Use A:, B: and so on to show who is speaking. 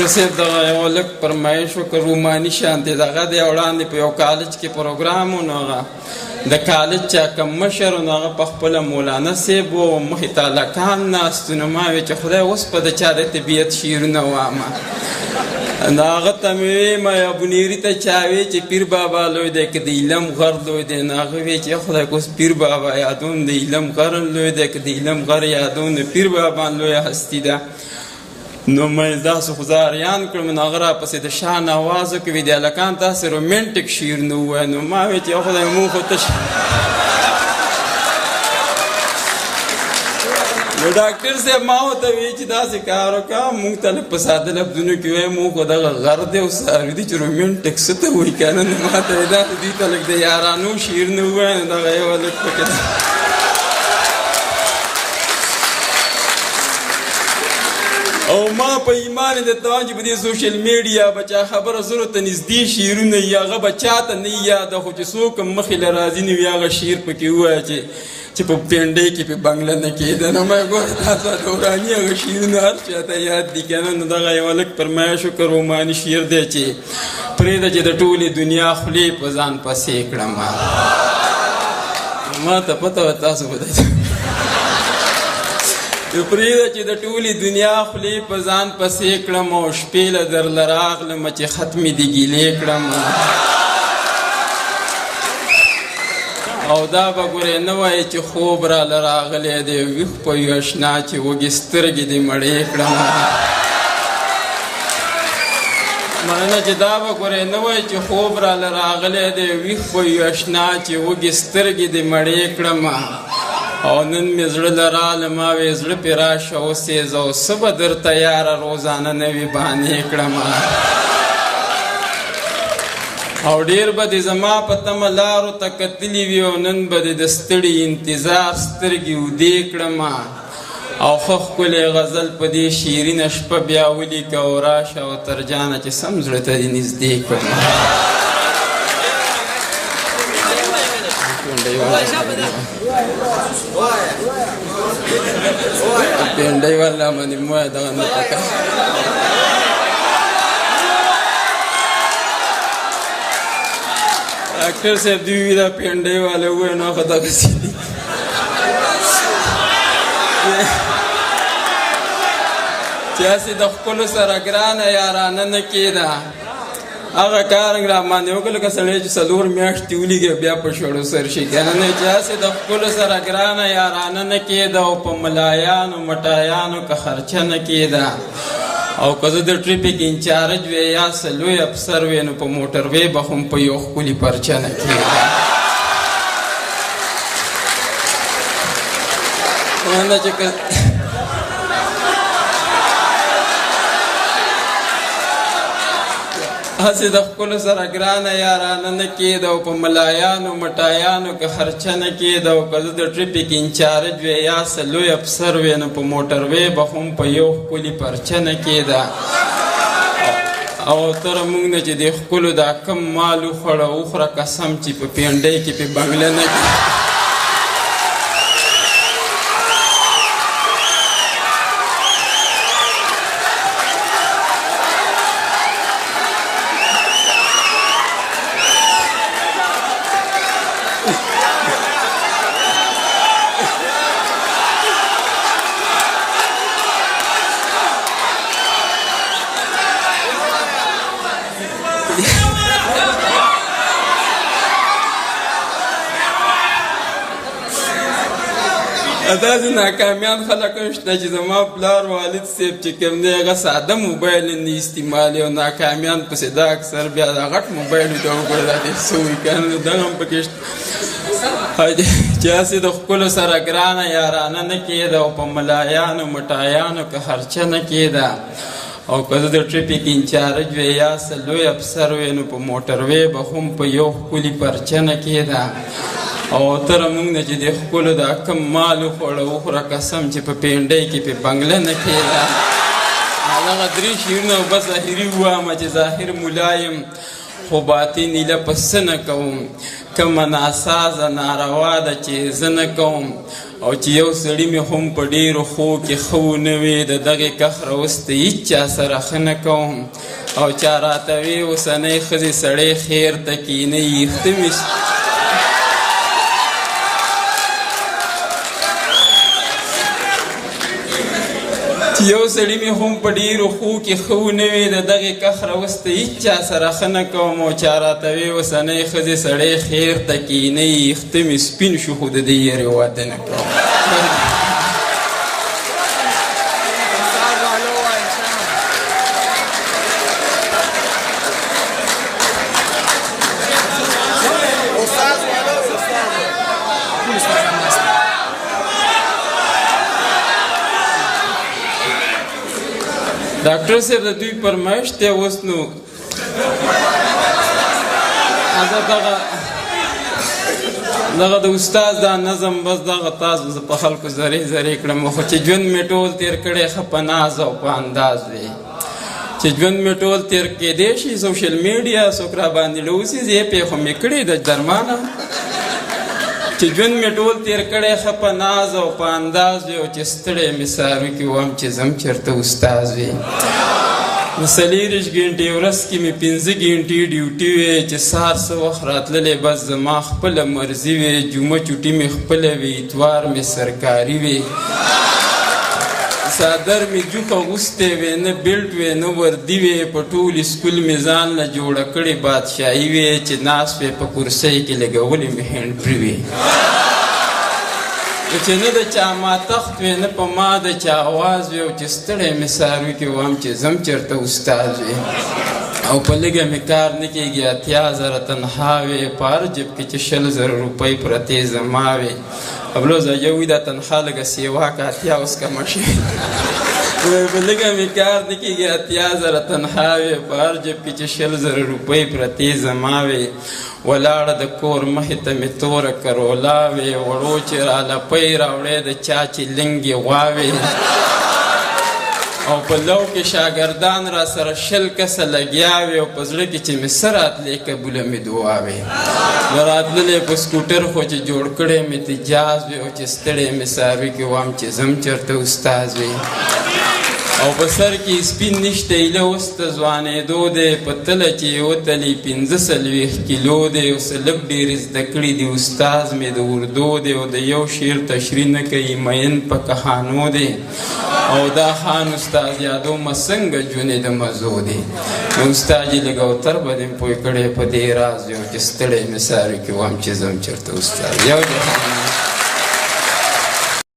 A: ډاکټر صاحب دغه یو لږ فرمایش وکړ روماني شان دی دغه دی وړاندې په یو کالج کې پروګرام و نو هغه د کالج چا کوم مشر و نو هغه په خپله مولانا صاحب و مخې ته هلکان ناست نو ما ویل چې خدای اوس په د چا د طبیعت شعرونه وامه نو هغه ته مې ویې ما یا بنیري ته چا وی چې پیر بابا لوی دی که د علم غر لوی دی نو هغه وی چې خدای که اوس پیر بابا یادوم د علم غر لوی دی که د علم غر یادوم نو پیر بابا لویه هستي ده نو مې داسې خو زه اریان کړم نو هغه راپسې د شان آواز وکړ ویې د هلکان تاسې رومینټک شعر نه ووایه نو ما ویل چې خدای مونږ خو تش نو ډاکټر صاحب ما ورته ویل چې داسې کار وکړه مونږ ته لږ په ساده لفظونو کې وایي مونږ خو دغه غر دی او څاروي دي چې رومینټک څه ته وایي که نه نو ما ته یې داسې دوی ته لږ د یارانو شعر نه ووایه نو دغه یوه لږ پکې ده او ما په ایمان درته وایم چې په دې سوشل میډیا به چا خبره زرو ته نږدې شعرونه وي هغه به چاته نه یاده خو چې څوک هم مخې له راځي نه وي هغه شعر پکې ووایه چې په پینډۍ کې په بنګله نه کېده نو ما ګوره تاسو دوراني هغه شعرونه هر چاته یاد دي که نه نو دغه یوه لږ فرمایش وکړه روماني شعر دی چې پرېږده چې د ټولې دنیا خولې په ځان پسې کړم ما ته پته وه تاسو به پرېږده چې د ټولې دنیا خولې په ځان پسې کړم او شپې له درله راغلمه چې ختمې دې ګیلې کړم او دا به ګورې نه وایې چې خوب راله راغلی دی ویښ په یو اشنا چې وږې سترګې دې مړې کړم مننه چې دا به ګورې نه وایې چې خوب راله راغلی دی ویښ په یو اشنا چې وږې سترګې دې مړې کړم او نن مې زړه له راله ما وې زړه پې راشه اوسېزه او څه به درته یاره روزانه نوې بهانې کړم او ډېر به دې زما په تمه لارو ته کتلي وي او نن به دې د ستړي انتظار سترګې ودې کړم او ښه ښکلی غزل په دې شیرینه شپه بیا ولیکه او راشه او تر جانه چې سم زړه ته دې نږدې کړم پینډۍ والا باندې مویه دغه نه پکه ډاکټر صاحب دوی وي دا پینډۍ والا ووایه نو خو دغسې دي چې هسې د ښکلو سره ګرانه یارانه نه کېده هغه کار را باندې وکړه لکه سړی چې څلور میاشتې ولیږي بیا په شړو سر شي که نه چې هسې د ښکلو سره ګرانه یارانه نه کېده او په ملایانو مټایانو که خرچه نه کېده او که زه د ټریفک انچارج وی یا څه لوی افسر وی نو په موټر وی به خو په یو ښکلي پرچه نه کېده هسې د ښکلو سره ګرانه یارانه نه کېده او په ملایانو مټایانو که خرچه نه کېده او که زه د ټریفک انچارج وی یا څه لوی افسر وی نو په موټر وی به خو په یو ښکلي پرچه نه کېده او تر موږ نه چې د ښکلو دا کم مال وخوړه وخوره قسم چې په پینډۍ کې په بنګله نه کېده داسې ناکامیان خلک هم شته چې زما پلار والد صاحب چې کوم دی هغه ساده موبایل نه استعمالوي او ناکامیان پسې دا اکثر بیا دا غټ موبایل ته وګوره دا دې څه وایي که نه دغه هم پکې شته چې هسې د ښکلو سره ګرانه یارانه نه کېده او په ملایانو مټایانو که خرچه نه کېده او که زه د ټریفک انچارج وی یا څه لوی افسر وی نو په موټر وی به هم په یو ښکلي پرچه نه کېده او تر موږ نه چې د ښکلو دا کم مال وخوړه وخوره قسم چې په پینډۍ کې په بنګله نه کېده هغه درې شعرونه به ظاهري ووامه چې ظاهر ملا یم خو باطن ایله په څه نه کوم کومه ناسازه ناروا ده چې زه نه کوم او چې یو سړي مې هم په ډېرو ښو کې ښه ونه وي د دغې کخره اوس ته هېڅ چا سره ښه نه کوم او چا راته وي اوسنۍ ښځې سړی خیر ته کښېنئ یېښته مې چې یو سړي مې هم په ډېرو ښو کې ښه ونه وي د دغې کخره اوس ته هېڅ چا سره ښه نه کوم او چا راته وي اوسنۍ ښځې سړی خیر ته کښېنئ یېښته مې سپین شو خو د دې یېرې واده نه کوم ډاکټر صاحب د دوی فرمایش دی اوس نو دغه د استاد دا نظم بس دغه تاسو زه په خلکو زرې زرې کړم خو چې ژوند مې ټول تېر کړی ښه په ناز او په انداز وي چې ژوند مې ټول تېر کېدی شي سوشل میډیا څوک راباندې لوسي زه یې پېښو مې کړې د درمانه چې ژوند مې ټول تېر کړی ښه په ناز او په انداز وي او چې ستړی مې ساروي کې وم چې ځم چېرته استاز وي د 24 ګنټې ورځ کې مې 15 ګنټې ډیوټي وې چې سهار څه وخت راتللی بس زما خپله مرضي وې جمعه چوټي مې خپله وي اتوار مې سرکاري وې صادر مې جوخ اغوستی وې نه بیلټ وې نه وردي وې په ټول سکول مې ځان له جوړه کړې بادشاهي وې چې ناست وې په کرسۍ کې لګولې مې هینډفري وې چې نه د چا ماتخت وې نه په ما د چا آواز وې او چې ستړی مې څاروي کې وم چې ځم چېرته استاد وې او په لږه مې کار نه کېږي 80,000 تنخوا وې په هر جب کې چې 100,000 روپۍ پرتې زما وې ابلوزه یو وي دا تنخوا لږه سیوا که 80 اوس کمه شوې په لږه مې کار نه کېږي 80,000 تنخوا وې په هر جب کې چې 100,000 روپۍ پرتې زما وې ولاړه د کور مخې ته مې توره کرولا وې وړو چې رالپۍ راوړې د چا چې لنګې غواوې او په لو کې شاګردان را سره 100 کسه لګیا وې او په زړه کې چې مې څه راتلې قبوله مې دعا وې نو راتللی په سکوټر خو چې جوړ کړی مې تجاز وې او چې ستړی مې څاروي کې وم چې ځم چېرته استاز وې او په سر کې سپین نشته ایله اوس ته ځوانېدو دی په تله چې یې وتلي 45 کیلو دی اوس لږ ډېرې زده کړي دي استاز مې د اردو دی او د یو شعر تشریح نه کوي مین په کهانو دی او دا خان استاد یادو ما څنګه جونې د مزو دی نو استاد یې لږ اوتر به دې پوه کړی په دې راز یو چې ستړی مې ساروي کې وم چې ځم چېرته استاد یو